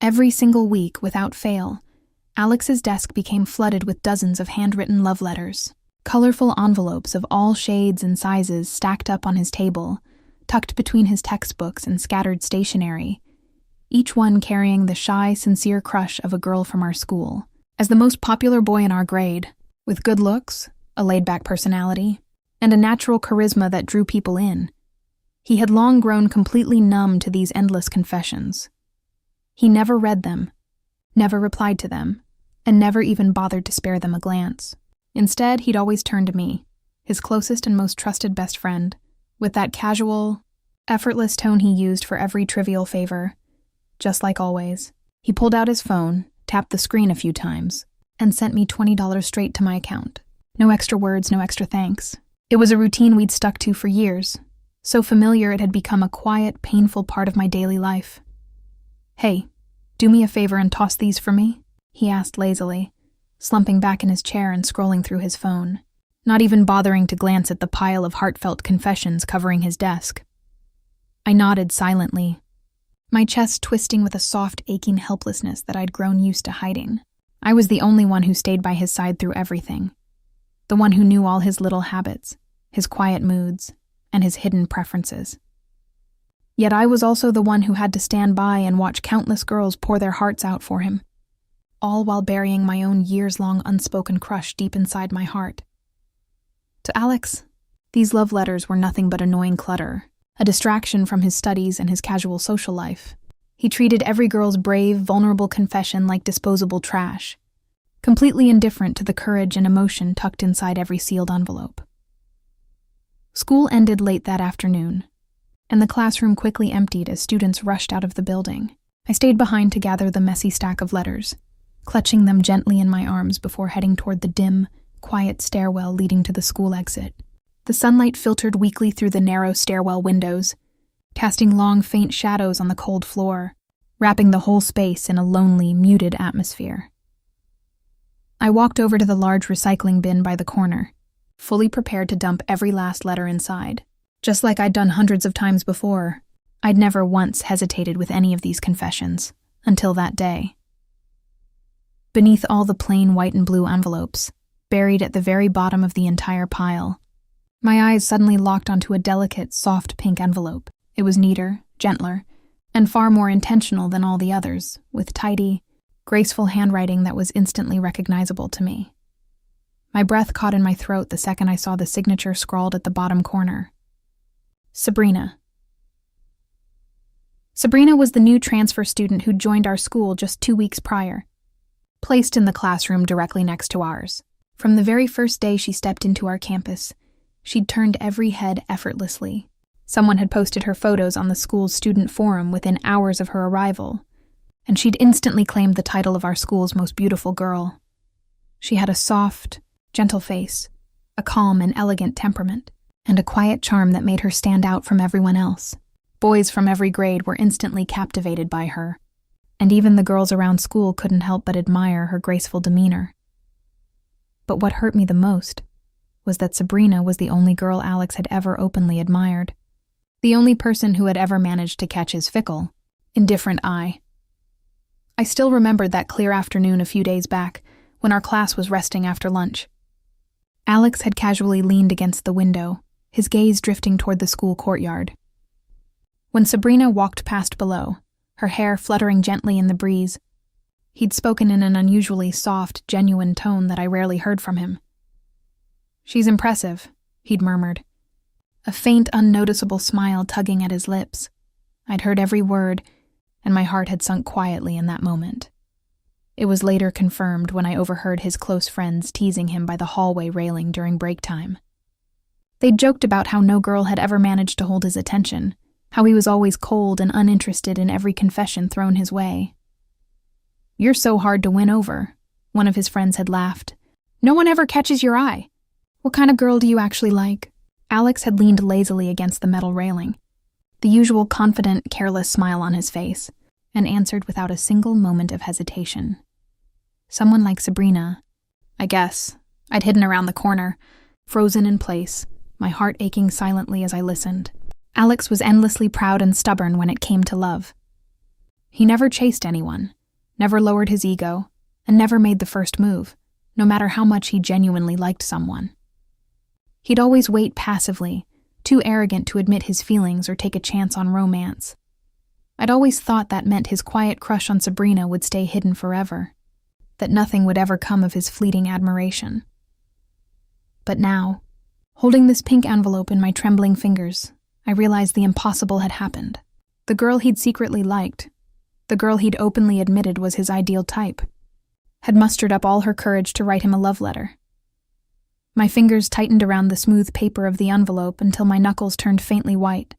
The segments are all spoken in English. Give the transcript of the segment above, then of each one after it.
Every single week, without fail, Alex's desk became flooded with dozens of handwritten love letters. Colorful envelopes of all shades and sizes stacked up on his table, tucked between his textbooks and scattered stationery, each one carrying the shy, sincere crush of a girl from our school. As the most popular boy in our grade, with good looks, a laid-back personality, and a natural charisma that drew people in, he had long grown completely numb to these endless confessions. He never read them, never replied to them, and never even bothered to spare them a glance. Instead, he'd always turn to me, his closest and most trusted best friend, with that casual, effortless tone he used for every trivial favor. Just like always, he pulled out his phone, tapped the screen a few times, and sent me $20 straight to my account. No extra words, no extra thanks. It was a routine we'd stuck to for years, so familiar it had become a quiet, painful part of my daily life. "Hey, do me a favor and toss these for me?" he asked lazily, slumping back in his chair and scrolling through his phone, not even bothering to glance at the pile of heartfelt confessions covering his desk. I nodded silently, my chest twisting with a soft, aching helplessness that I'd grown used to hiding. I was the only one who stayed by his side through everything, the one who knew all his little habits, his quiet moods, and his hidden preferences. Yet I was also the one who had to stand by and watch countless girls pour their hearts out for him, all while burying my own years-long unspoken crush deep inside my heart. To Alex, these love letters were nothing but annoying clutter, a distraction from his studies and his casual social life. He treated every girl's brave, vulnerable confession like disposable trash, completely indifferent to the courage and emotion tucked inside every sealed envelope. School ended late that afternoon, and the classroom quickly emptied as students rushed out of the building. I stayed behind to gather the messy stack of letters, clutching them gently in my arms before heading toward the dim, quiet stairwell leading to the school exit. The sunlight filtered weakly through the narrow stairwell windows, casting long, faint shadows on the cold floor, wrapping the whole space in a lonely, muted atmosphere. I walked over to the large recycling bin by the corner, fully prepared to dump every last letter inside. Just like I'd done hundreds of times before, I'd never once hesitated with any of these confessions, until that day. Beneath all the plain white and blue envelopes, buried at the very bottom of the entire pile, my eyes suddenly locked onto a delicate, soft pink envelope. It was neater, gentler, and far more intentional than all the others, with tidy, graceful handwriting that was instantly recognizable to me. My breath caught in my throat the second I saw the signature scrawled at the bottom corner. Sabrina. Sabrina was the new transfer student who'd joined our school just 2 weeks prior, placed in the classroom directly next to ours. From the very first day she stepped into our campus, she'd turned every head effortlessly. Someone had posted her photos on the school's student forum within hours of her arrival, and she'd instantly claimed the title of our school's most beautiful girl. She had a soft, gentle face, a calm and elegant temperament, and a quiet charm that made her stand out from everyone else. Boys from every grade were instantly captivated by her, and even the girls around school couldn't help but admire her graceful demeanor. But what hurt me the most was that Sabrina was the only girl Alex had ever openly admired, the only person who had ever managed to catch his fickle, indifferent eye. I still remembered that clear afternoon a few days back, when our class was resting after lunch. Alex had casually leaned against the window, his gaze drifting toward the school courtyard. When Sabrina walked past below, her hair fluttering gently in the breeze, he'd spoken in an unusually soft, genuine tone that I rarely heard from him. "She's impressive," he'd murmured, a faint, unnoticeable smile tugging at his lips. I'd heard every word, and my heart had sunk quietly in that moment. It was later confirmed when I overheard his close friends teasing him by the hallway railing during break time. They'd joked about how no girl had ever managed to hold his attention, how he was always cold and uninterested in every confession thrown his way. "You're so hard to win over," one of his friends had laughed. "No one ever catches your eye. What kind of girl do you actually like?" Alex had leaned lazily against the metal railing, the usual confident, careless smile on his face, and answered without a single moment of hesitation. "Someone like Sabrina, I guess." I'd hidden around the corner, frozen in place, my heart aching silently as I listened. Alex was endlessly proud and stubborn when it came to love. He never chased anyone, never lowered his ego, and never made the first move, no matter how much he genuinely liked someone. He'd always wait passively, too arrogant to admit his feelings or take a chance on romance. I'd always thought that meant his quiet crush on Sabrina would stay hidden forever, that nothing would ever come of his fleeting admiration. But now, holding this pink envelope in my trembling fingers, I realized the impossible had happened. The girl he'd secretly liked, the girl he'd openly admitted was his ideal type, had mustered up all her courage to write him a love letter. My fingers tightened around the smooth paper of the envelope until my knuckles turned faintly white.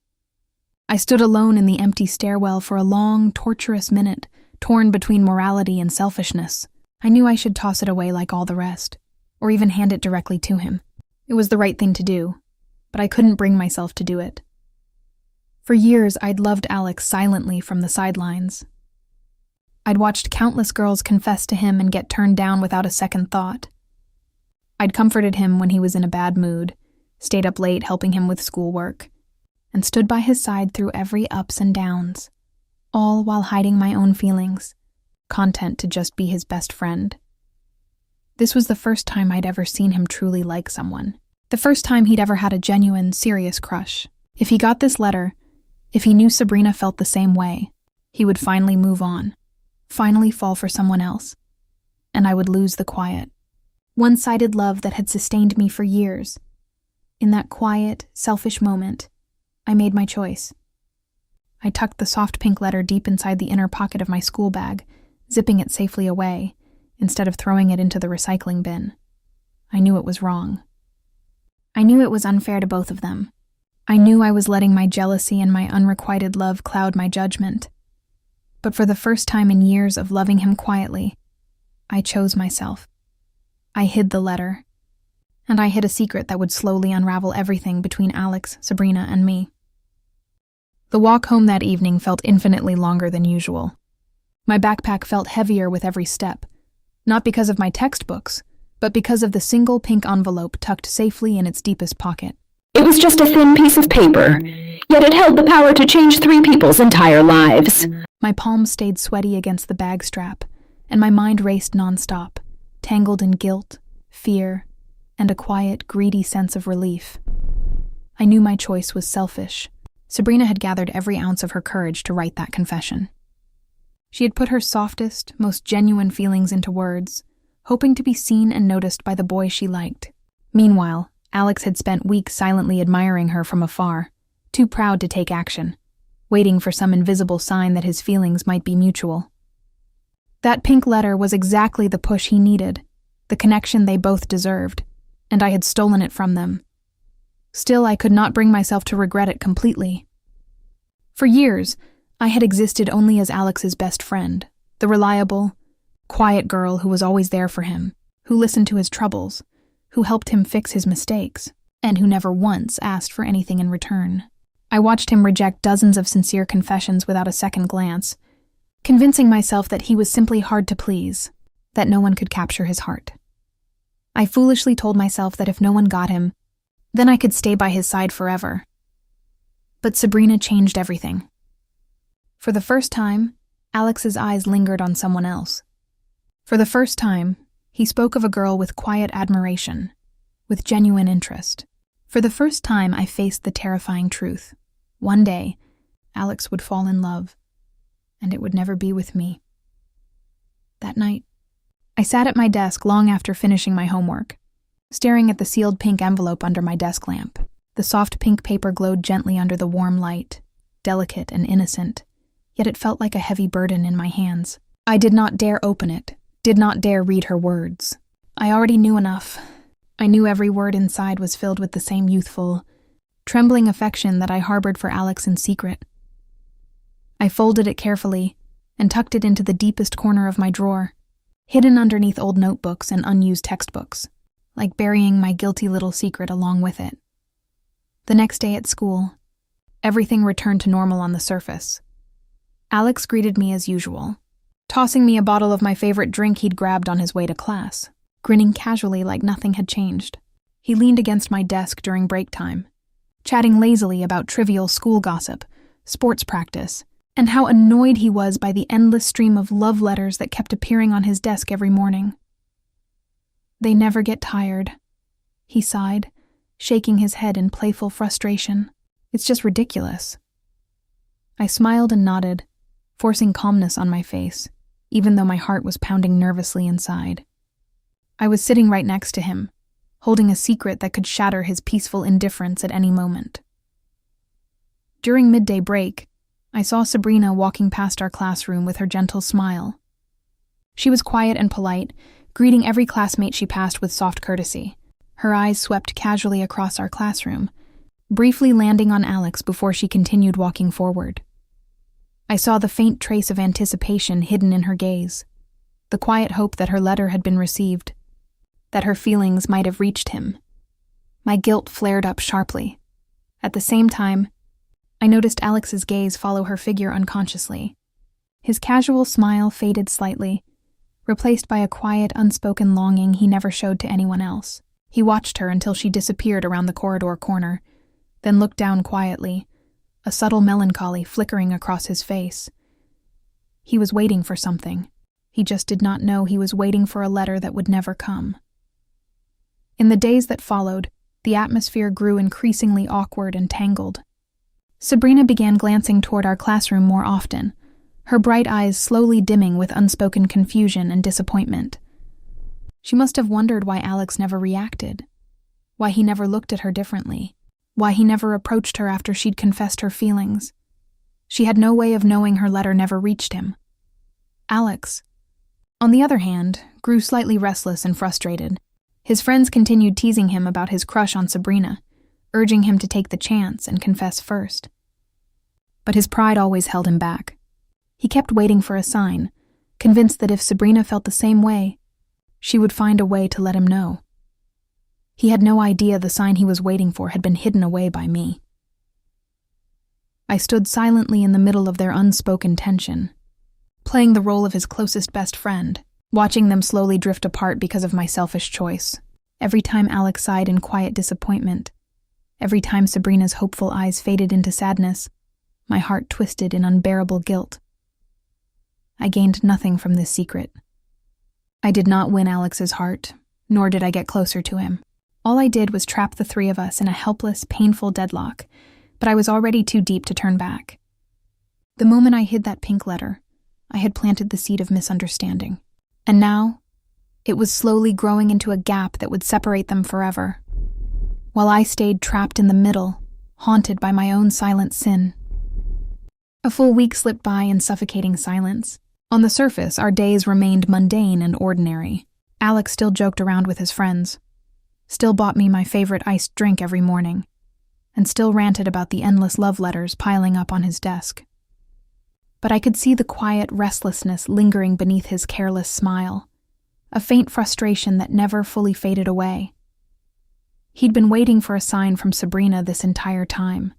I stood alone in the empty stairwell for a long, torturous minute, torn between morality and selfishness. I knew I should toss it away like all the rest, or even hand it directly to him. It was the right thing to do, but I couldn't bring myself to do it. For years, I'd loved Alex silently from the sidelines. I'd watched countless girls confess to him and get turned down without a second thought. I'd comforted him when he was in a bad mood, stayed up late helping him with schoolwork, and stood by his side through every ups and downs, all while hiding my own feelings, content to just be his best friend. This was the first time I'd ever seen him truly like someone. The first time he'd ever had a genuine, serious crush. If he got this letter, if he knew Sabrina felt the same way, he would finally move on, finally fall for someone else, and I would lose the quiet, one-sided love that had sustained me for years. In that quiet, selfish moment, I made my choice. I tucked the soft pink letter deep inside the inner pocket of my school bag, zipping it safely away, instead of throwing it into the recycling bin. I knew it was wrong. I knew it was unfair to both of them. I knew I was letting my jealousy and my unrequited love cloud my judgment. But for the first time in years of loving him quietly, I chose myself. I hid the letter, and I hid a secret that would slowly unravel everything between Alex, Sabrina, and me. The walk home that evening felt infinitely longer than usual. My backpack felt heavier with every step, not because of my textbooks, but because of the single pink envelope tucked safely in its deepest pocket. It was just a thin piece of paper, yet it held the power to change 3 people's entire lives. My palms stayed sweaty against the bag strap, and my mind raced nonstop, tangled in guilt, fear, and a quiet, greedy sense of relief. I knew my choice was selfish. Sabrina had gathered every ounce of her courage to write that confession. She had put her softest, most genuine feelings into words, hoping to be seen and noticed by the boy she liked. Meanwhile, Alex had spent weeks silently admiring her from afar, too proud to take action, waiting for some invisible sign that his feelings might be mutual. That pink letter was exactly the push he needed, the connection they both deserved, and I had stolen it from them. Still, I could not bring myself to regret it completely. For years, I had existed only as Alex's best friend, the reliable, quiet girl who was always there for him, who listened to his troubles, who helped him fix his mistakes, and who never once asked for anything in return. I watched him reject dozens of sincere confessions without a second glance, convincing myself that he was simply hard to please, that no one could capture his heart. I foolishly told myself that if no one got him, then I could stay by his side forever. But Sabrina changed everything. For the first time, Alex's eyes lingered on someone else. For the first time, he spoke of a girl with quiet admiration, with genuine interest. For the first time, I faced the terrifying truth. One day, Alex would fall in love, and it would never be with me. That night, I sat at my desk long after finishing my homework, staring at the sealed pink envelope under my desk lamp. The soft pink paper glowed gently under the warm light, delicate and innocent, yet it felt like a heavy burden in my hands. I did not dare open it, did not dare read her words. I already knew enough. I knew every word inside was filled with the same youthful, trembling affection that I harbored for Alex in secret. I folded it carefully and tucked it into the deepest corner of my drawer, hidden underneath old notebooks and unused textbooks, like burying my guilty little secret along with it. The next day at school, everything returned to normal on the surface. Alex greeted me as usual, tossing me a bottle of my favorite drink he'd grabbed on his way to class, grinning casually like nothing had changed. He leaned against my desk during break time, chatting lazily about trivial school gossip, sports practice, and how annoyed he was by the endless stream of love letters that kept appearing on his desk every morning. "They never get tired," he sighed, shaking his head in playful frustration. "It's just ridiculous." I smiled and nodded, forcing calmness on my face, even though my heart was pounding nervously inside. I was sitting right next to him, holding a secret that could shatter his peaceful indifference at any moment. During midday break, I saw Sabrina walking past our classroom with her gentle smile. She was quiet and polite, greeting every classmate she passed with soft courtesy. Her eyes swept casually across our classroom, briefly landing on Alex before she continued walking forward. I saw the faint trace of anticipation hidden in her gaze, the quiet hope that her letter had been received, that her feelings might have reached him. My guilt flared up sharply. At the same time, I noticed Alex's gaze follow her figure unconsciously. His casual smile faded slightly, replaced by a quiet, unspoken longing he never showed to anyone else. He watched her until she disappeared around the corridor corner, then looked down quietly, a subtle melancholy flickering across his face. He was waiting for something. He just did not know he was waiting for a letter that would never come. In the days that followed, the atmosphere grew increasingly awkward and tangled. Sabrina began glancing toward our classroom more often, her bright eyes slowly dimming with unspoken confusion and disappointment. She must have wondered why Alex never reacted, why he never looked at her differently, why he never approached her after she'd confessed her feelings. She had no way of knowing her letter never reached him. Alex, on the other hand, grew slightly restless and frustrated. His friends continued teasing him about his crush on Sabrina, urging him to take the chance and confess first. But his pride always held him back. He kept waiting for a sign, convinced that if Sabrina felt the same way, she would find a way to let him know. He had no idea the sign he was waiting for had been hidden away by me. I stood silently in the middle of their unspoken tension, playing the role of his closest best friend, watching them slowly drift apart because of my selfish choice. Every time Alex sighed in quiet disappointment, every time Sabrina's hopeful eyes faded into sadness, my heart twisted in unbearable guilt. I gained nothing from this secret. I did not win Alex's heart, nor did I get closer to him. All I did was trap the three of us in a helpless, painful deadlock, but I was already too deep to turn back. The moment I hid that pink letter, I had planted the seed of misunderstanding. And now, it was slowly growing into a gap that would separate them forever, while I stayed trapped in the middle, haunted by my own silent sin. A full week slipped by in suffocating silence. On the surface, our days remained mundane and ordinary. Alex still joked around with his friends, still bought me my favorite iced drink every morning, and still ranted about the endless love letters piling up on his desk. But I could see the quiet restlessness lingering beneath his careless smile, a faint frustration that never fully faded away. He'd been waiting for a sign from Sabrina this entire time.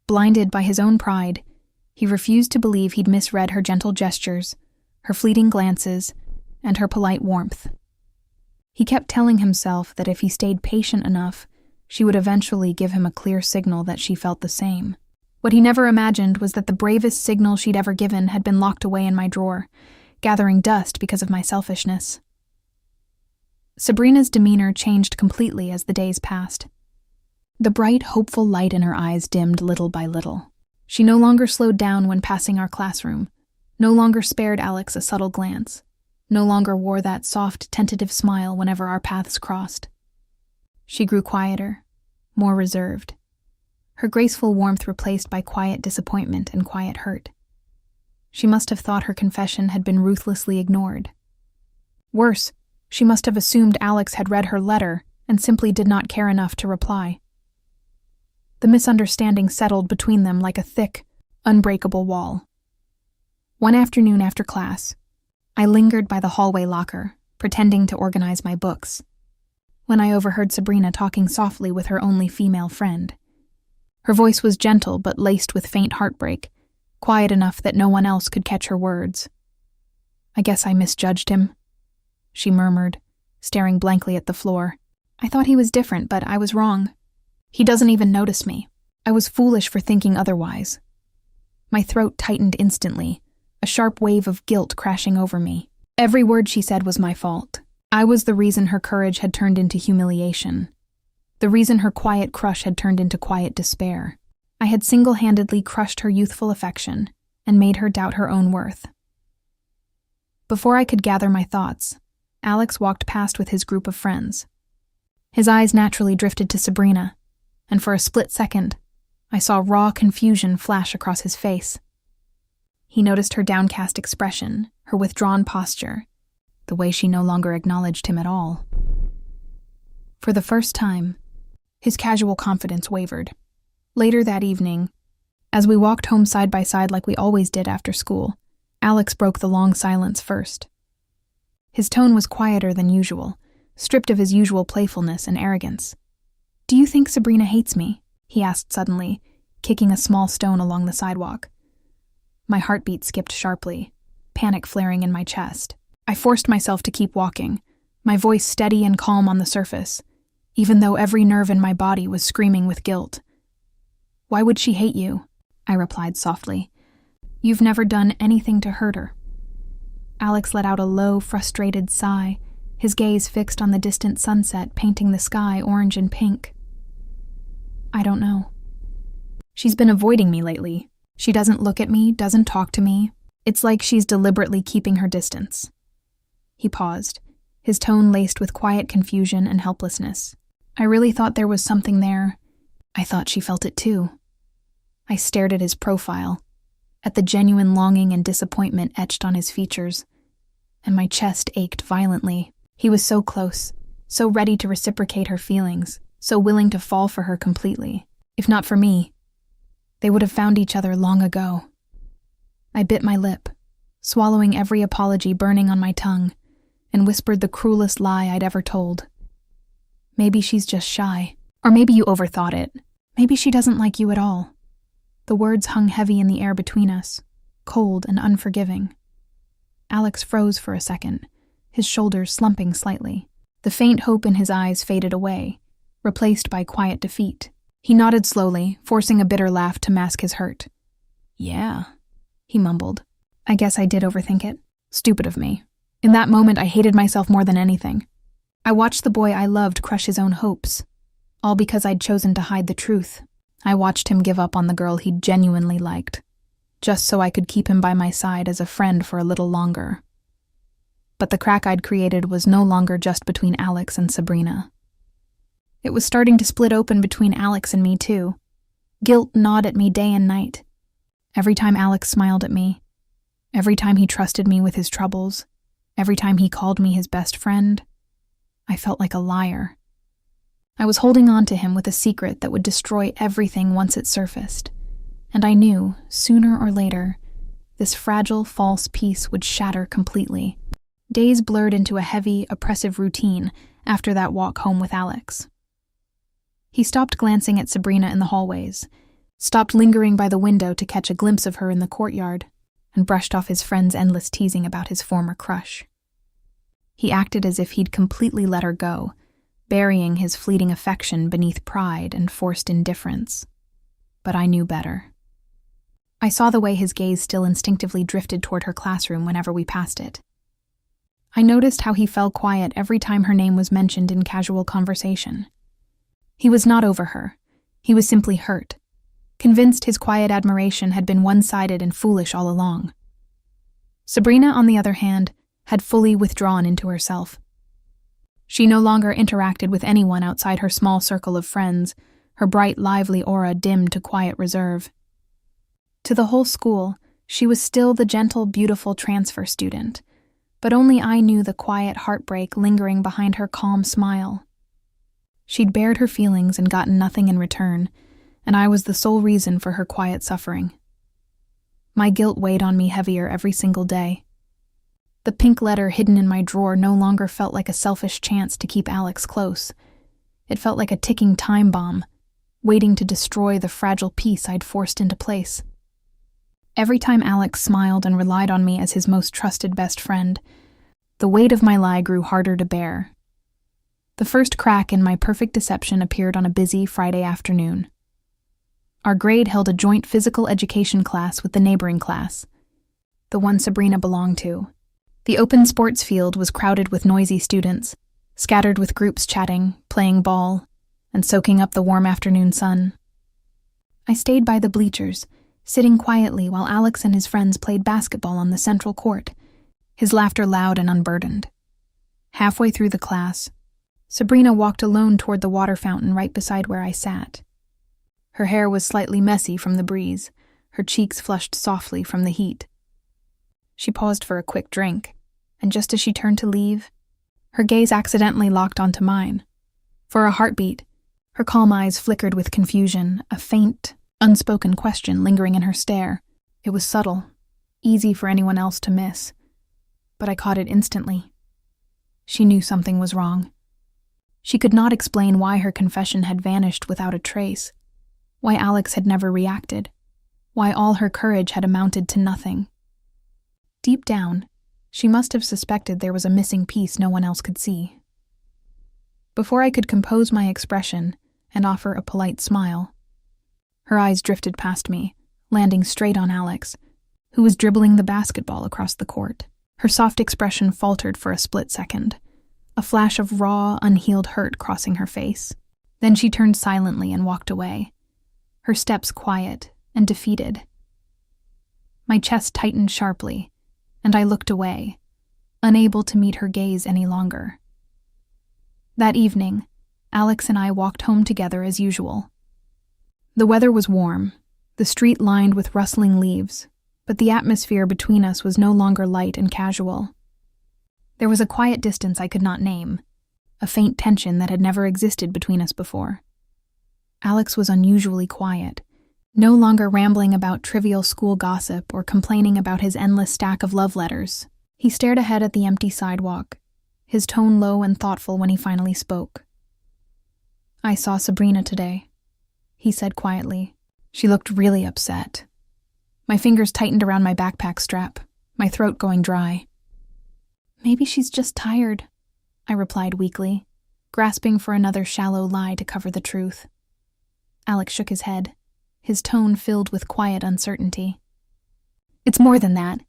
Blinded by his own pride, he refused to believe he'd misread her gentle gestures, her fleeting glances, and her polite warmth. He kept telling himself that if he stayed patient enough, she would eventually give him a clear signal that she felt the same. What he never imagined was that the bravest signal she'd ever given had been locked away in my drawer, gathering dust because of my selfishness. Sabrina's demeanor changed completely as the days passed. The bright, hopeful light in her eyes dimmed little by little. She no longer slowed down when passing our classroom, no longer spared Alex a subtle glance, no longer wore that soft, tentative smile whenever our paths crossed. She grew quieter, more reserved, her graceful warmth replaced by quiet disappointment and quiet hurt. She must have thought her confession had been ruthlessly ignored. Worse, she must have assumed Alex had read her letter and simply did not care enough to reply. The misunderstanding settled between them like a thick, unbreakable wall. One afternoon after class, I lingered by the hallway locker, pretending to organize my books, when I overheard Sabrina talking softly with her only female friend. Her voice was gentle but laced with faint heartbreak, quiet enough that no one else could catch her words. "I guess I misjudged him," she murmured, staring blankly at the floor. "I thought he was different, but I was wrong. He doesn't even notice me. I was foolish for thinking otherwise." My throat tightened instantly, a sharp wave of guilt crashing over me. Every word she said was my fault. I was the reason her courage had turned into humiliation. The reason her quiet crush had turned into quiet despair. I had single-handedly crushed her youthful affection and made her doubt her own worth. Before I could gather my thoughts, Alex walked past with his group of friends. His eyes naturally drifted to Sabrina, and for a split second, I saw raw confusion flash across his face. He noticed her downcast expression, her withdrawn posture, the way she no longer acknowledged him at all. For the first time, his casual confidence wavered. Later that evening, as we walked home side by side like we always did after school, Alex broke the long silence first. His tone was quieter than usual, stripped of his usual playfulness and arrogance. "Do you think Sabrina hates me?" he asked suddenly, kicking a small stone along the sidewalk. My heartbeat skipped sharply, panic flaring in my chest. I forced myself to keep walking, my voice steady and calm on the surface, even though every nerve in my body was screaming with guilt. "Why would she hate you?" I replied softly. "You've never done anything to hurt her." Alex let out a low, frustrated sigh, his gaze fixed on the distant sunset painting the sky orange and pink. "I don't know. She's been avoiding me lately. She doesn't look at me, doesn't talk to me. It's like she's deliberately keeping her distance." He paused, his tone laced with quiet confusion and helplessness. I really thought there was something there. I thought she felt it too. I stared at his profile, at the genuine longing and disappointment etched on his features, and my chest ached violently. He was so close, so ready to reciprocate her feelings, so willing to fall for her completely. If not for me, they would have found each other long ago. I bit my lip, swallowing every apology burning on my tongue, and whispered the cruelest lie I'd ever told. "Maybe she's just shy. Or maybe you overthought it. Maybe she doesn't like you at all." The words hung heavy in the air between us, cold and unforgiving. Alex froze for a second, his shoulders slumping slightly. The faint hope in his eyes faded away, replaced by quiet defeat. He nodded slowly, forcing a bitter laugh to mask his hurt. "Yeah," he mumbled. "I guess I did overthink it. Stupid of me. In that moment, I hated myself more than anything. I watched the boy I loved crush his own hopes, all because I'd chosen to hide the truth. I watched him give up on the girl he'd genuinely liked, just so I could keep him by my side as a friend for a little longer. But the crack I'd created was no longer just between Alex and Sabrina. It was starting to split open between Alex and me too. Guilt gnawed at me day and night. Every time Alex smiled at me, every time he trusted me with his troubles, every time he called me his best friend, I felt like a liar. I was holding on to him with a secret that would destroy everything once it surfaced, and I knew, sooner or later, this fragile, false peace would shatter completely. Days blurred into a heavy, oppressive routine after that walk home with Alex. He stopped glancing at Sabrina in the hallways, stopped lingering by the window to catch a glimpse of her in the courtyard, and brushed off his friend's endless teasing about his former crush. He acted as if he'd completely let her go, burying his fleeting affection beneath pride and forced indifference. But I knew better. I saw the way his gaze still instinctively drifted toward her classroom whenever we passed it. I noticed how he fell quiet every time her name was mentioned in casual conversation. He was not over her. He was simply hurt, convinced his quiet admiration had been one-sided and foolish all along. Sabrina, on the other hand, had fully withdrawn into herself. She no longer interacted with anyone outside her small circle of friends, her bright, lively aura dimmed to quiet reserve. To the whole school, she was still the gentle, beautiful transfer student, but only I knew the quiet heartbreak lingering behind her calm smile. She'd bared her feelings and gotten nothing in return, and I was the sole reason for her quiet suffering. My guilt weighed on me heavier every single day. The pink letter hidden in my drawer no longer felt like a selfish chance to keep Alex close. It felt like a ticking time bomb, waiting to destroy the fragile peace I'd forced into place. Every time Alex smiled and relied on me as his most trusted best friend, the weight of my lie grew harder to bear. The first crack in my perfect deception appeared on a busy Friday afternoon. Our grade held a joint physical education class with the neighboring class, the one Sabrina belonged to. The open sports field was crowded with noisy students, scattered with groups chatting, playing ball, and soaking up the warm afternoon sun. I stayed by the bleachers, sitting quietly while Alex and his friends played basketball on the central court, his laughter loud and unburdened. Halfway through the class, Sabrina walked alone toward the water fountain right beside where I sat. Her hair was slightly messy from the breeze, her cheeks flushed softly from the heat. She paused for a quick drink, and just as she turned to leave, her gaze accidentally locked onto mine. For a heartbeat, her calm eyes flickered with confusion, a faint, unspoken question lingering in her stare. It was subtle, easy for anyone else to miss, but I caught it instantly. She knew something was wrong. She could not explain why her confession had vanished without a trace, why Alex had never reacted, why all her courage had amounted to nothing. Deep down, she must have suspected there was a missing piece no one else could see. Before I could compose my expression and offer a polite smile, her eyes drifted past me, landing straight on Alex, who was dribbling the basketball across the court. Her soft expression faltered for a split second, a flash of raw, unhealed hurt crossing her face. Then she turned silently and walked away, her steps quiet and defeated. My chest tightened sharply, and I looked away, unable to meet her gaze any longer. That evening, Alex and I walked home together as usual. The weather was warm, the street lined with rustling leaves, but the atmosphere between us was no longer light and casual. There was a quiet distance I could not name, a faint tension that had never existed between us before. Alex was unusually quiet, no longer rambling about trivial school gossip or complaining about his endless stack of love letters. He stared ahead at the empty sidewalk, his tone low and thoughtful when he finally spoke. "I saw Sabrina today," he said quietly. "She looked really upset." My fingers tightened around my backpack strap, my throat going dry. "Maybe she's just tired," I replied weakly, grasping for another shallow lie to cover the truth. Alex shook his head, his tone filled with quiet uncertainty. "It's more than that.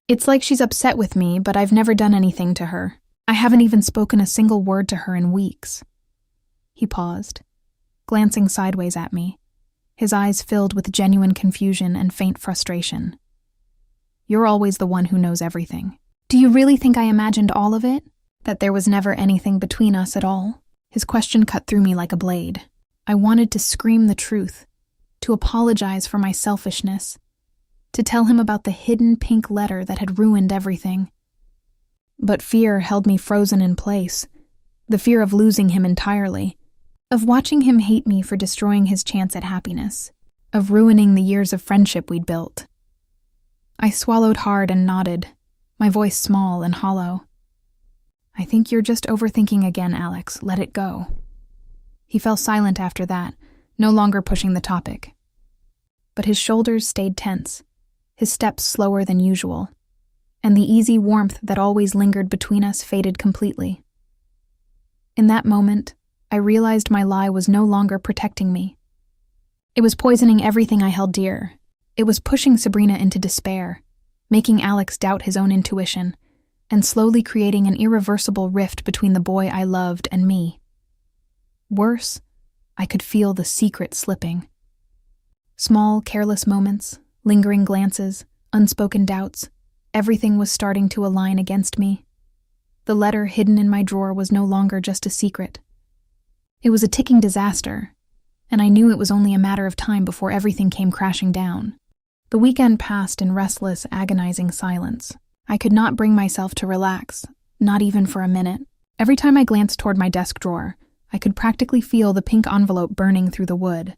It's like she's upset with me, but I've never done anything to her. I haven't even spoken a single word to her in weeks." He paused, glancing sideways at me, his eyes filled with genuine confusion and faint frustration. "You're always the one who knows everything. Do you really think I imagined all of it? That there was never anything between us at all?" His question cut through me like a blade. I wanted to scream the truth, to apologize for my selfishness, to tell him about the hidden pink letter that had ruined everything. But fear held me frozen in place, the fear of losing him entirely, of watching him hate me for destroying his chance at happiness, of ruining the years of friendship we'd built. I swallowed hard and nodded, my voice small and hollow. "I think you're just overthinking again, Alex. Let it go." He fell silent after that, no longer pushing the topic. But his shoulders stayed tense, his steps slower than usual, and the easy warmth that always lingered between us faded completely. In that moment, I realized my lie was no longer protecting me. It was poisoning everything I held dear. It was pushing Sabrina into despair, making Alex doubt his own intuition, and slowly creating an irreversible rift between the boy I loved and me. Worse, I could feel the secret slipping. Small, careless moments, lingering glances, unspoken doubts, everything was starting to align against me. The letter hidden in my drawer was no longer just a secret. It was a ticking disaster, and I knew it was only a matter of time before everything came crashing down. The weekend passed in restless, agonizing silence. I could not bring myself to relax, not even for a minute. Every time I glanced toward my desk drawer, I could practically feel the pink envelope burning through the wood,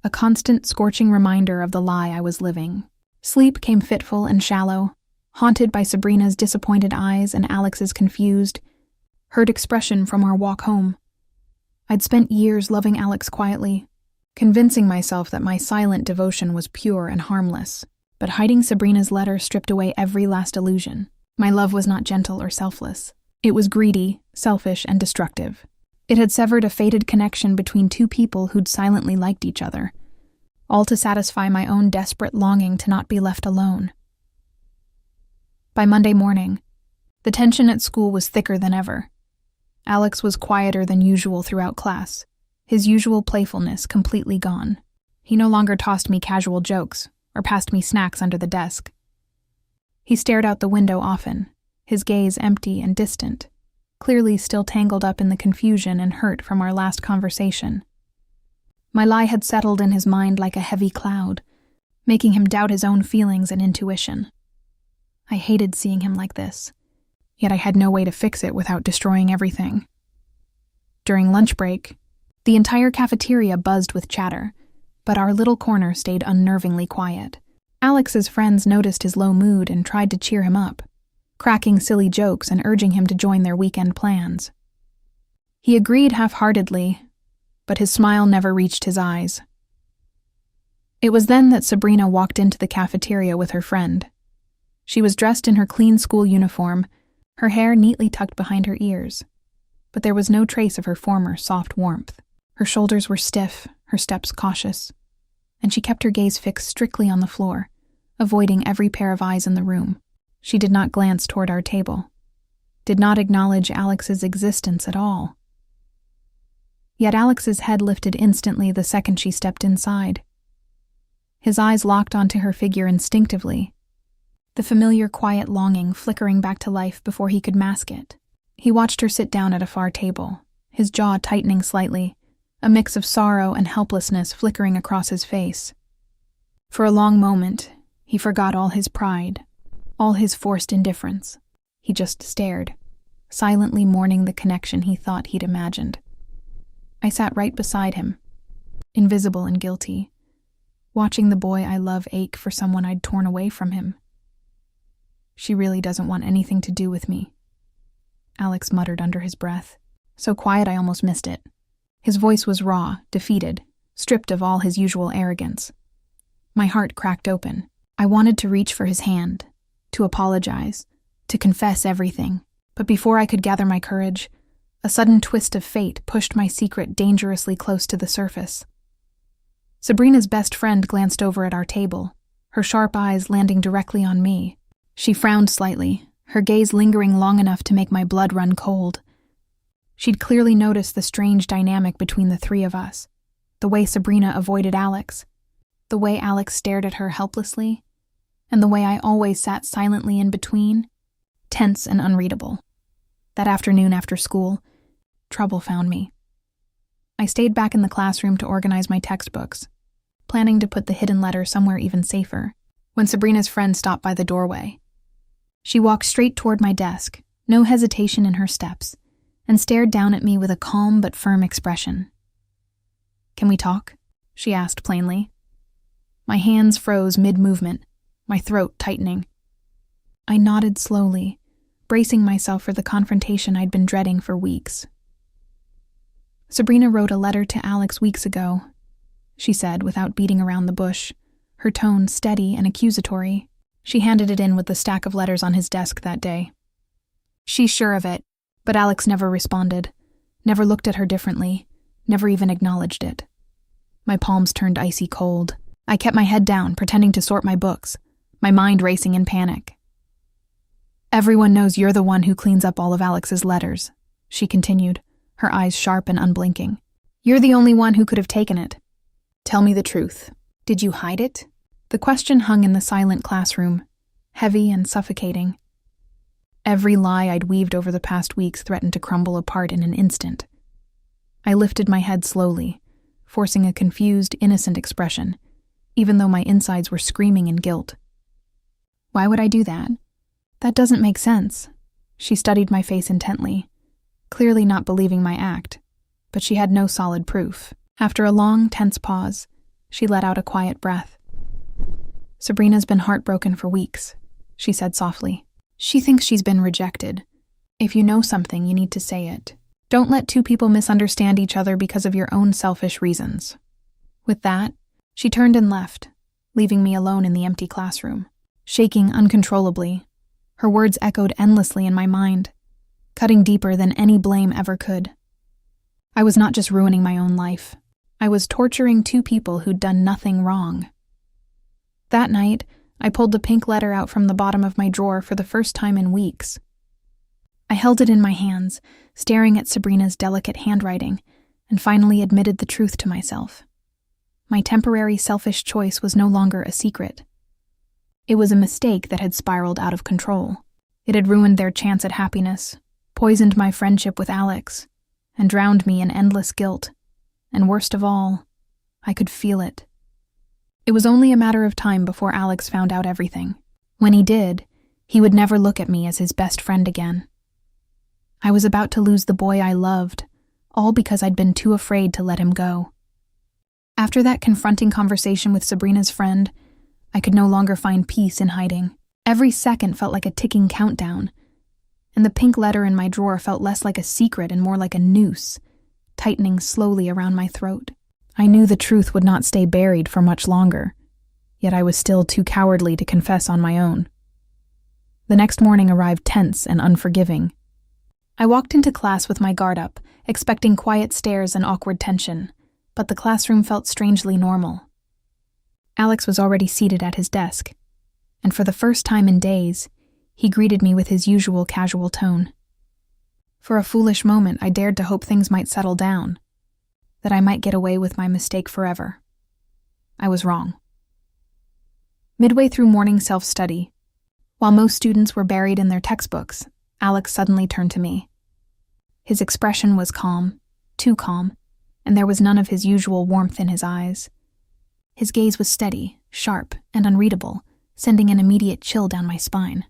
a constant scorching reminder of the lie I was living. Sleep came fitful and shallow, haunted by Sabrina's disappointed eyes and Alex's confused, hurt expression from our walk home. I'd spent years loving Alex quietly, convincing myself that my silent devotion was pure and harmless, but hiding Sabrina's letter stripped away every last illusion. My love was not gentle or selfless. It was greedy, selfish, and destructive. It had severed a fated connection between two people who'd silently liked each other. all to satisfy my own desperate longing to not be left alone. By Monday morning, the tension at school was thicker than ever. Alex was quieter than usual throughout class, his usual playfulness completely gone. He no longer tossed me casual jokes or passed me snacks under the desk. He stared out the window often, his gaze empty and distant, clearly still tangled up in the confusion and hurt from our last conversation. My lie had settled in his mind like a heavy cloud, making him doubt his own feelings and intuition. I hated seeing him like this, yet I had no way to fix it without destroying everything. During lunch break, the entire cafeteria buzzed with chatter, but our little corner stayed unnervingly quiet. Alex's friends noticed his low mood and tried to cheer him up, cracking silly jokes and urging him to join their weekend plans. He agreed half-heartedly, but his smile never reached his eyes. It was then that Sabrina walked into the cafeteria with her friend. She was dressed in her clean school uniform, her hair neatly tucked behind her ears, but there was no trace of her former soft warmth. Her shoulders were stiff, her steps cautious, and she kept her gaze fixed strictly on the floor, avoiding every pair of eyes in the room. She did not glance toward our table, did not acknowledge Alex's existence at all. Yet Alex's head lifted instantly the second she stepped inside. His eyes locked onto her figure instinctively, the familiar quiet longing flickering back to life before he could mask it. He watched her sit down at a far table, his jaw tightening slightly, a mix of sorrow and helplessness flickering across his face. For a long moment, he forgot all his pride, all his forced indifference. He just stared, silently mourning the connection he thought he'd imagined. I sat right beside him, invisible and guilty, watching the boy I love ache for someone I'd torn away from him. She really doesn't want anything to do with me, Alex muttered under his breath, so quiet I almost missed it. His voice was raw, defeated, stripped of all his usual arrogance. My heart cracked open. I wanted to reach for his hand, to apologize, to confess everything, but before I could gather my courage, a sudden twist of fate pushed my secret dangerously close to the surface. Sabrina's best friend glanced over at our table, her sharp eyes landing directly on me. She frowned slightly, her gaze lingering long enough to make my blood run cold. She'd clearly noticed the strange dynamic between the three of us, the way Sabrina avoided Alex, the way Alex stared at her helplessly, and the way I always sat silently in between, tense and unreadable. That afternoon after school, trouble found me. I stayed back in the classroom to organize my textbooks, planning to put the hidden letter somewhere even safer, when Sabrina's friend stopped by the doorway. She walked straight toward my desk, no hesitation in her steps, and stared down at me with a calm but firm expression. "Can we talk?" she asked plainly. My hands froze mid-movement, my throat tightening. I nodded slowly, bracing myself for the confrontation I'd been dreading for weeks. "Sabrina wrote a letter to Alex weeks ago," she said without beating around the bush, her tone steady and accusatory. She handed it in with the stack of letters on his desk that day. She's sure of it, but Alex never responded, never looked at her differently, never even acknowledged it. My palms turned icy cold. I kept my head down, pretending to sort my books, my mind racing in panic. "Everyone knows you're the one who cleans up all of Alex's letters," she continued, her eyes sharp and unblinking. "You're the only one who could have taken it. Tell me the truth. Did you hide it?" The question hung in the silent classroom, heavy and suffocating. Every lie I'd weaved over the past weeks threatened to crumble apart in an instant. I lifted my head slowly, forcing a confused, innocent expression, even though my insides were screaming in guilt. "Why would I do that? That doesn't make sense." She studied my face intently, clearly not believing my act, but she had no solid proof. After a long, tense pause, she let out a quiet breath. "Sabrina's been heartbroken for weeks," she said softly. "She thinks she's been rejected. If you know something, you need to say it. Don't let two people misunderstand each other because of your own selfish reasons." With that, she turned and left, leaving me alone in the empty classroom. Shaking uncontrollably, her words echoed endlessly in my mind, cutting deeper than any blame ever could. I was not just ruining my own life. I was torturing two people who'd done nothing wrong. That night, I pulled the pink letter out from the bottom of my drawer for the first time in weeks. I held it in my hands, staring at Sabrina's delicate handwriting, and finally admitted the truth to myself. My temporary selfish choice was no longer a secret. It was a mistake that had spiraled out of control. It had ruined their chance at happiness, poisoned my friendship with Alex, and drowned me in endless guilt. And worst of all, I could feel it. It was only a matter of time before Alex found out everything. When he did, he would never look at me as his best friend again. I was about to lose the boy I loved, all because I'd been too afraid to let him go. After that confronting conversation with Sabrina's friend, I could no longer find peace in hiding. Every second felt like a ticking countdown, and the pink letter in my drawer felt less like a secret and more like a noose, tightening slowly around my throat. I knew the truth would not stay buried for much longer, yet I was still too cowardly to confess on my own. The next morning arrived tense and unforgiving. I walked into class with my guard up, expecting quiet stares and awkward tension, but the classroom felt strangely normal. Alex was already seated at his desk, and for the first time in days, he greeted me with his usual casual tone. For a foolish moment, I dared to hope things might settle down, that I might get away with my mistake forever. I was wrong. Midway through morning self-study, while most students were buried in their textbooks, Alex suddenly turned to me. His expression was calm, too calm, and there was none of his usual warmth in his eyes. His gaze was steady, sharp, and unreadable, sending an immediate chill down my spine.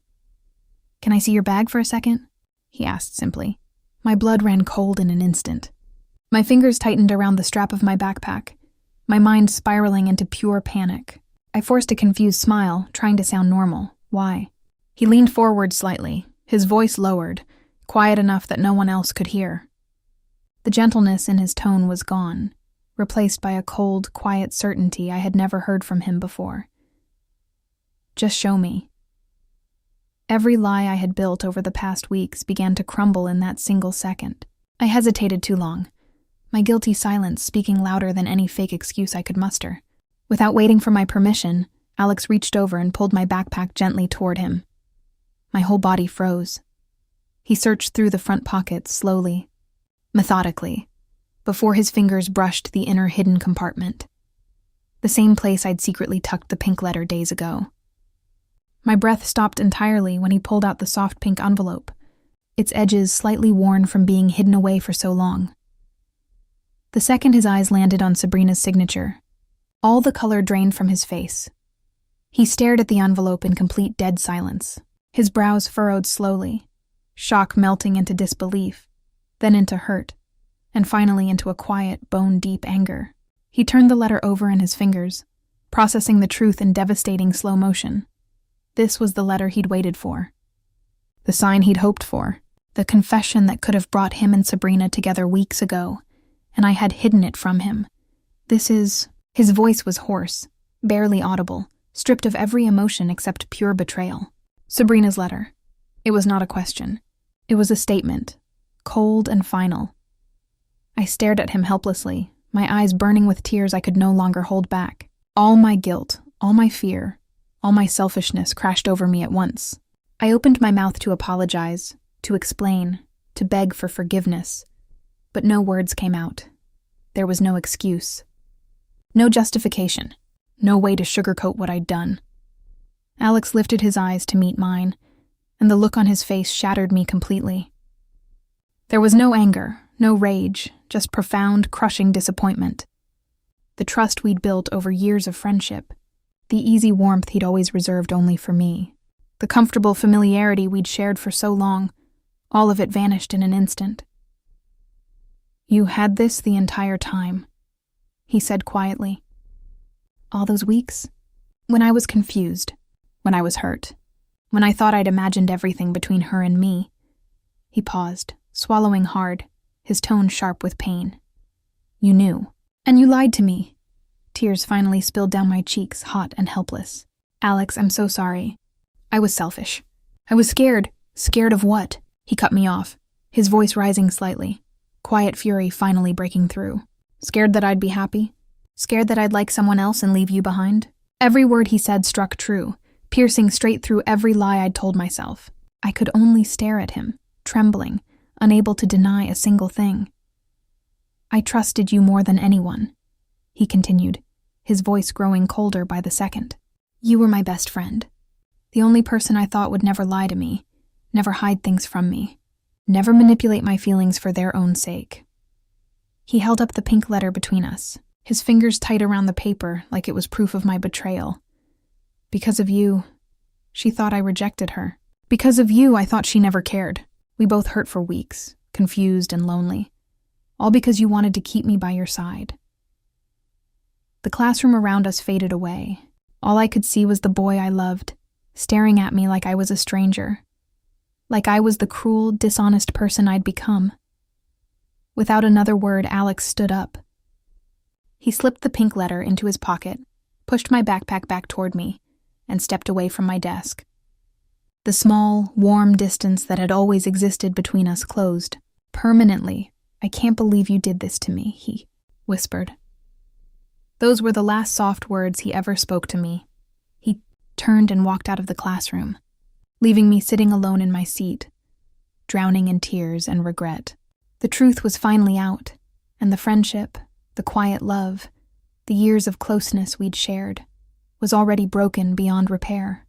"Can I see your bag for a second?" he asked simply. My blood ran cold in an instant. My fingers tightened around the strap of my backpack, my mind spiraling into pure panic. I forced a confused smile, trying to sound normal. Why? He leaned forward slightly, his voice lowered, quiet enough that no one else could hear. The gentleness in his tone was gone, replaced by a cold, quiet certainty I had never heard from him before. "Just show me." Every lie I had built over the past weeks began to crumble in that single second. I hesitated too long, my guilty silence speaking louder than any fake excuse I could muster. Without waiting for my permission, Alex reached over and pulled my backpack gently toward him. My whole body froze. He searched through the front pockets slowly, methodically, before his fingers brushed the inner hidden compartment, the same place I'd secretly tucked the pink letter days ago. My breath stopped entirely when he pulled out the soft pink envelope, its edges slightly worn from being hidden away for so long. The second his eyes landed on Sabrina's signature, all the color drained from his face. He stared at the envelope in complete dead silence, his brows furrowed slowly, shock melting into disbelief, then into hurt, and finally into a quiet, bone-deep anger. He turned the letter over in his fingers, processing the truth in devastating slow motion. This was the letter he'd waited for, the sign he'd hoped for, the confession that could have brought him and Sabrina together weeks ago, and I had hidden it from him. His voice was hoarse, barely audible, stripped of every emotion except pure betrayal. Sabrina's letter. It was not a question. It was a statement, cold and final. I stared at him helplessly, my eyes burning with tears I could no longer hold back. All my guilt, all my fear, all my selfishness crashed over me at once. I opened my mouth to apologize, to explain, to beg for forgiveness, but no words came out. There was no excuse. No justification. No way to sugarcoat what I'd done. Alex lifted his eyes to meet mine, and the look on his face shattered me completely. There was no anger, no rage, just profound, crushing disappointment. The trust we'd built over years of friendship, the easy warmth he'd always reserved only for me, the comfortable familiarity we'd shared for so long, all of it vanished in an instant. "You had this the entire time," he said quietly. "All those weeks? When I was confused, when I was hurt, when I thought I'd imagined everything between her and me." He paused, swallowing hard, his tone sharp with pain. "You knew. And you lied to me." Tears finally spilled down my cheeks, hot and helpless. "Alex, I'm so sorry. I was selfish. I was scared." "Scared of what?" He cut me off, his voice rising slightly, quiet fury finally breaking through. Scared that I'd be happy? Scared that I'd like someone else and leave you behind? Every word he said struck true, piercing straight through every lie I'd told myself. I could only stare at him, trembling, unable to deny a single thing. I trusted you more than anyone, he continued, his voice growing colder by the second. You were my best friend. The only person I thought would never lie to me, never hide things from me, never manipulate my feelings for their own sake. He held up the pink letter between us, his fingers tight around the paper like it was proof of my betrayal. Because of you, she thought I rejected her. Because of you, I thought she never cared. We both hurt for weeks, confused and lonely. All because you wanted to keep me by your side. The classroom around us faded away. All I could see was the boy I loved, staring at me like I was a stranger. Like I was the cruel, dishonest person I'd become. Without another word, Alex stood up. He slipped the pink letter into his pocket, pushed my backpack back toward me, and stepped away from my desk. The small, warm distance that had always existed between us closed. Permanently. I can't believe you did this to me, he whispered. Those were the last soft words he ever spoke to me. He turned and walked out of the classroom, leaving me sitting alone in my seat, drowning in tears and regret. The truth was finally out, and the friendship, the quiet love, the years of closeness we'd shared, was already broken beyond repair.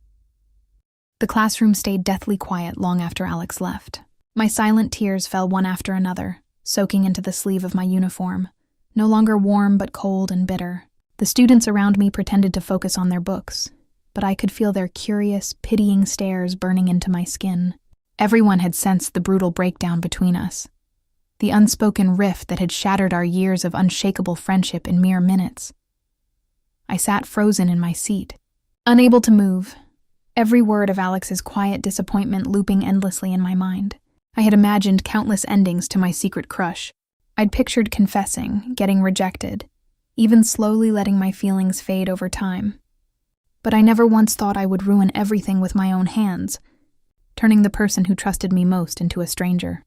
The classroom stayed deathly quiet long after Alex left. My silent tears fell one after another, soaking into the sleeve of my uniform, no longer warm but cold and bitter. The students around me pretended to focus on their books, but I could feel their curious, pitying stares burning into my skin. Everyone had sensed the brutal breakdown between us, the unspoken rift that had shattered our years of unshakable friendship in mere minutes. I sat frozen in my seat, unable to move, every word of Alex's quiet disappointment looping endlessly in my mind. I had imagined countless endings to my secret crush. I'd pictured confessing, getting rejected, even slowly letting my feelings fade over time. But I never once thought I would ruin everything with my own hands, turning the person who trusted me most into a stranger.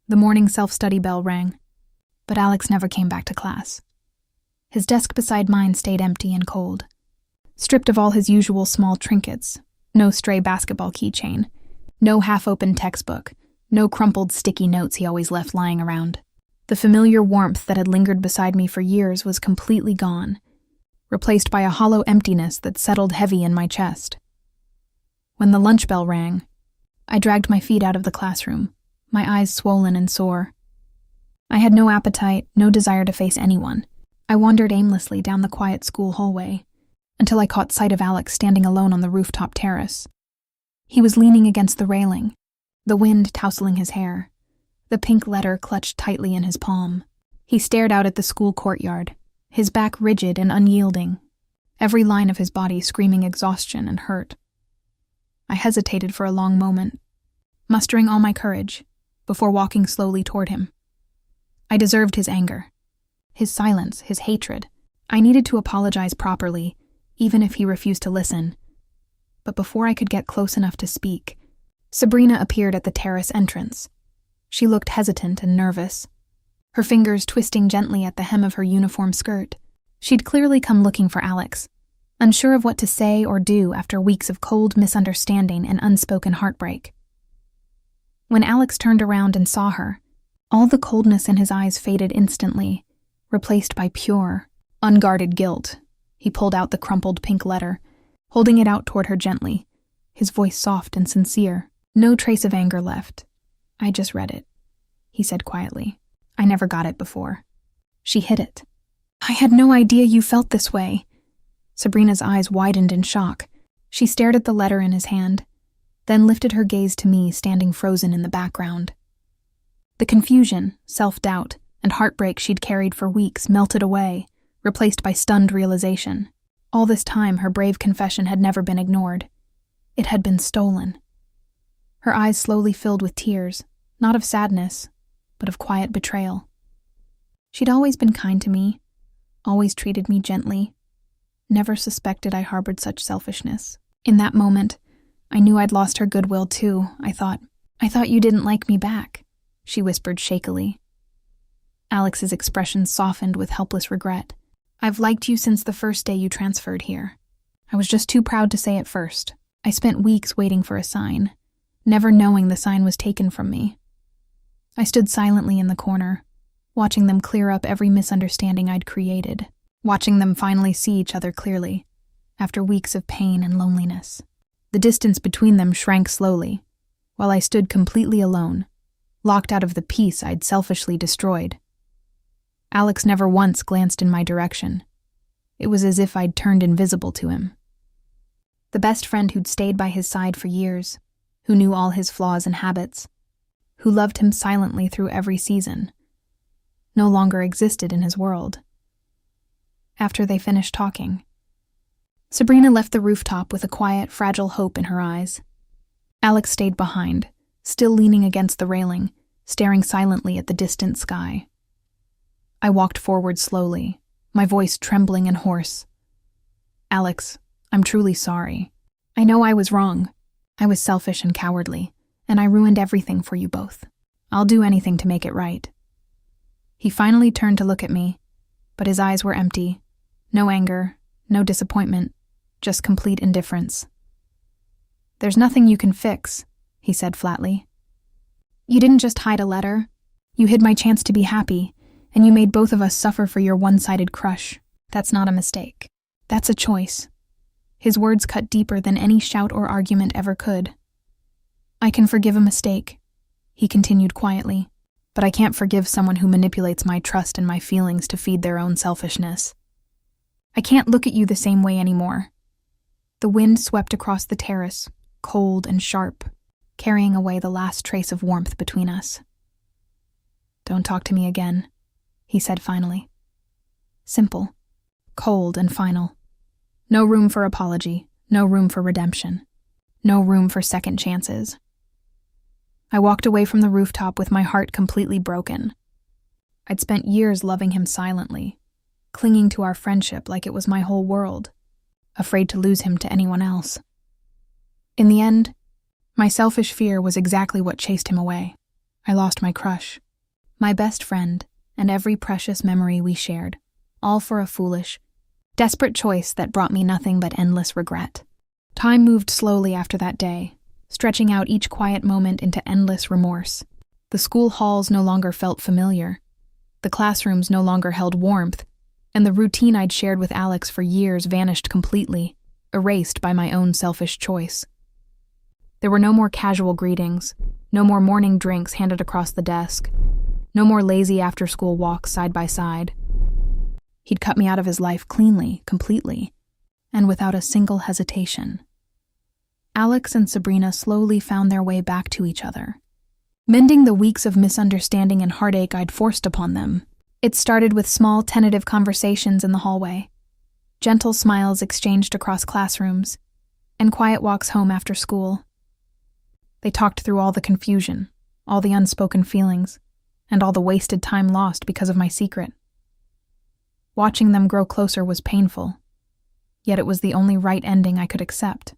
The morning self-study bell rang, but Alex never came back to class. His desk beside mine stayed empty and cold, stripped of all his usual small trinkets, no stray basketball keychain, no half-open textbook, no crumpled sticky notes he always left lying around. The familiar warmth that had lingered beside me for years was completely gone, replaced by a hollow emptiness that settled heavy in my chest. When the lunch bell rang, I dragged my feet out of the classroom, my eyes swollen and sore. I had no appetite, no desire to face anyone. I wandered aimlessly down the quiet school hallway, until I caught sight of Alex standing alone on the rooftop terrace. He was leaning against the railing, the wind tousling his hair, the pink letter clutched tightly in his palm. He stared out at the school courtyard, his back rigid and unyielding, every line of his body screaming exhaustion and hurt. I hesitated for a long moment, mustering all my courage, before walking slowly toward him. I deserved his anger, his silence, his hatred. I needed to apologize properly, even if he refused to listen. But before I could get close enough to speak, Sabrina appeared at the terrace entrance. She looked hesitant and nervous, her fingers twisting gently at the hem of her uniform skirt. She'd clearly come looking for Alex, unsure of what to say or do after weeks of cold misunderstanding and unspoken heartbreak. When Alex turned around and saw her, all the coldness in his eyes faded instantly, replaced by pure, unguarded guilt. He pulled out the crumpled pink letter, holding it out toward her gently, his voice soft and sincere. No trace of anger left. I just read it, he said quietly. I never got it before. She hid it. I had no idea you felt this way. Sabrina's eyes widened in shock. She stared at the letter in his hand, then lifted her gaze to me standing frozen in the background. The confusion, self-doubt, and heartbreak she'd carried for weeks melted away, replaced by stunned realization. All this time, her brave confession had never been ignored. It had been stolen. Her eyes slowly filled with tears, not of sadness, but of quiet betrayal. She'd always been kind to me, always treated me gently, never suspected I harbored such selfishness. In that moment, I knew I'd lost her goodwill too, I thought you didn't like me back, she whispered shakily. Alex's expression softened with helpless regret. "I've liked you since the first day you transferred here. I was just too proud to say it first. I spent weeks waiting for a sign, never knowing the sign was taken from me." I stood silently in the corner, watching them clear up every misunderstanding I'd created, watching them finally see each other clearly, after weeks of pain and loneliness. The distance between them shrank slowly, while I stood completely alone, locked out of the peace I'd selfishly destroyed. Alex never once glanced in my direction. It was as if I'd turned invisible to him. The best friend who'd stayed by his side for years, who knew all his flaws and habits, who loved him silently through every season, no longer existed in his world. After they finished talking, Sabrina left the rooftop with a quiet, fragile hope in her eyes. Alex stayed behind, still leaning against the railing, staring silently at the distant sky. I walked forward slowly, my voice trembling and hoarse. "Alex, I'm truly sorry. I know I was wrong. I was selfish and cowardly, and I ruined everything for you both. I'll do anything to make it right." He finally turned to look at me, but his eyes were empty. No anger, no disappointment, just complete indifference. "There's nothing you can fix," he said flatly. "You didn't just hide a letter. You hid my chance to be happy, and you made both of us suffer for your one-sided crush. That's not a mistake. That's a choice." His words cut deeper than any shout or argument ever could. "I can forgive a mistake," he continued quietly, "but I can't forgive someone who manipulates my trust and my feelings to feed their own selfishness. I can't look at you the same way anymore." The wind swept across the terrace, cold and sharp, carrying away the last trace of warmth between us. "Don't talk to me again," he said finally. Simple, cold and final. No room for apology, no room for redemption, no room for second chances. I walked away from the rooftop with my heart completely broken. I'd spent years loving him silently, clinging to our friendship like it was my whole world, afraid to lose him to anyone else. In the end, my selfish fear was exactly what chased him away. I lost my crush, my best friend, and every precious memory we shared, all for a foolish, desperate choice that brought me nothing but endless regret. Time moved slowly after that day, stretching out each quiet moment into endless remorse. The school halls no longer felt familiar. The classrooms no longer held warmth, and the routine I'd shared with Alex for years vanished completely, erased by my own selfish choice. There were no more casual greetings, no more morning drinks handed across the desk, no more lazy after-school walks side by side. He'd cut me out of his life cleanly, completely, and without a single hesitation. Alex and Sabrina slowly found their way back to each other, mending the weeks of misunderstanding and heartache I'd forced upon them. It started with small, tentative conversations in the hallway, gentle smiles exchanged across classrooms, and quiet walks home after school. They talked through all the confusion, all the unspoken feelings, and all the wasted time lost because of my secret. Watching them grow closer was painful, yet it was the only right ending I could accept.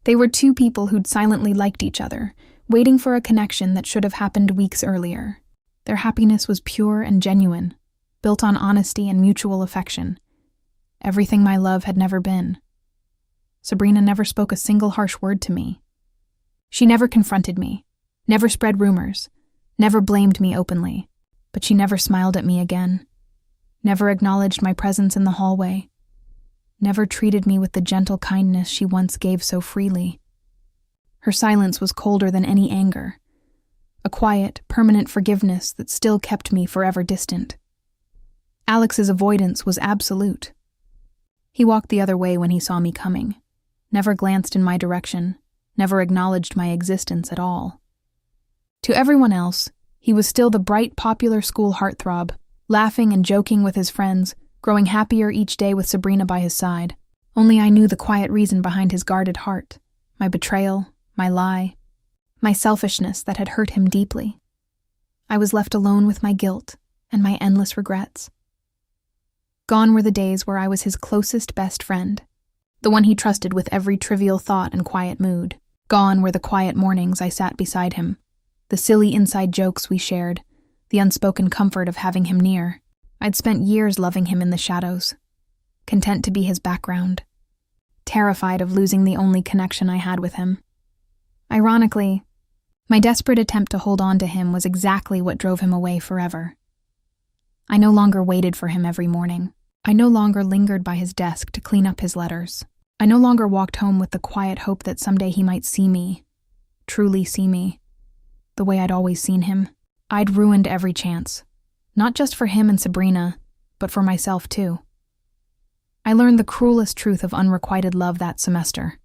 They were two people who'd silently liked each other, waiting for a connection that should have happened weeks earlier. Their happiness was pure and genuine, built on honesty and mutual affection. Everything my love had never been. Sabrina never spoke a single harsh word to me. She never confronted me, never spread rumors, never blamed me openly, but she never smiled at me again, never acknowledged my presence in the hallway, never treated me with the gentle kindness she once gave so freely. Her silence was colder than any anger, a quiet, permanent forgiveness that still kept me forever distant. Alex's avoidance was absolute. He walked the other way when he saw me coming, never glanced in my direction, never acknowledged my existence at all. To everyone else, he was still the bright, popular school heartthrob, laughing and joking with his friends, growing happier each day with Sabrina by his side. Only I knew the quiet reason behind his guarded heart, my betrayal, my lie, my selfishness that had hurt him deeply. I was left alone with my guilt and my endless regrets. Gone were the days where I was his closest best friend, the one he trusted with every trivial thought and quiet mood. Gone were the quiet mornings I sat beside him, the silly inside jokes we shared, the unspoken comfort of having him near. I'd spent years loving him in the shadows, content to be his background, terrified of losing the only connection I had with him. Ironically, my desperate attempt to hold on to him was exactly what drove him away forever. I no longer waited for him every morning. I no longer lingered by his desk to clean up his letters. I no longer walked home with the quiet hope that someday he might see me, truly see me, the way I'd always seen him. I'd ruined every chance, not just for him and Sabrina, but for myself too. I learned the cruelest truth of unrequited love that semester.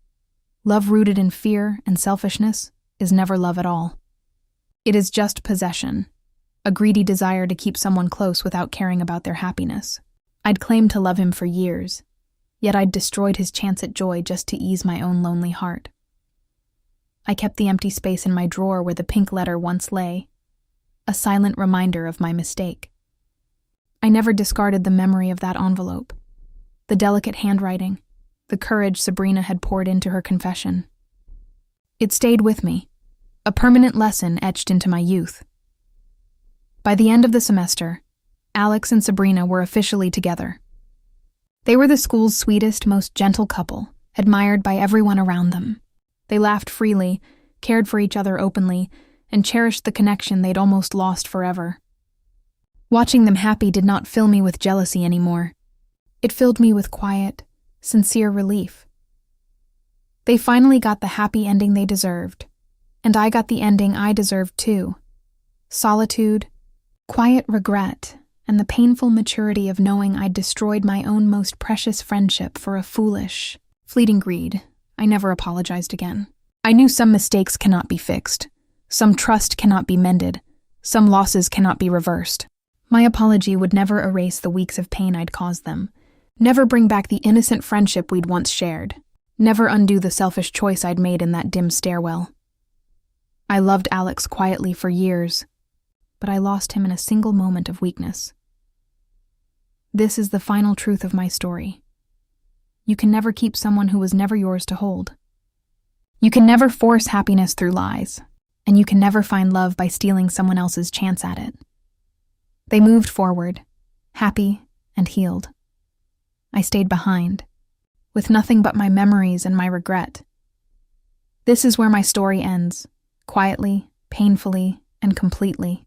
Love rooted in fear and selfishness is never love at all. It is just possession, a greedy desire to keep someone close without caring about their happiness. I'd claimed to love him for years, yet I'd destroyed his chance at joy just to ease my own lonely heart. I kept the empty space in my drawer where the pink letter once lay, a silent reminder of my mistake. I never discarded the memory of that envelope, the delicate handwriting, the courage Sabrina had poured into her confession. It stayed with me, a permanent lesson etched into my youth. By the end of the semester, Alex and Sabrina were officially together. They were the school's sweetest, most gentle couple, admired by everyone around them. They laughed freely, cared for each other openly, and cherished the connection they'd almost lost forever. Watching them happy did not fill me with jealousy anymore. It filled me with quiet, sincere relief. They finally got the happy ending they deserved, and I got the ending I deserved too. Solitude, quiet regret, and the painful maturity of knowing I'd destroyed my own most precious friendship for a foolish, fleeting greed. I never apologized again. I knew some mistakes cannot be fixed. Some trust cannot be mended. Some losses cannot be reversed. My apology would never erase the weeks of pain I'd caused them, never bring back the innocent friendship we'd once shared, never undo the selfish choice I'd made in that dim stairwell. I loved Alex quietly for years, but I lost him in a single moment of weakness. This is the final truth of my story. You can never keep someone who was never yours to hold. You can never force happiness through lies, and you can never find love by stealing someone else's chance at it. They moved forward, happy and healed. I stayed behind, with nothing but my memories and my regret. This is where my story ends, quietly, painfully, and completely.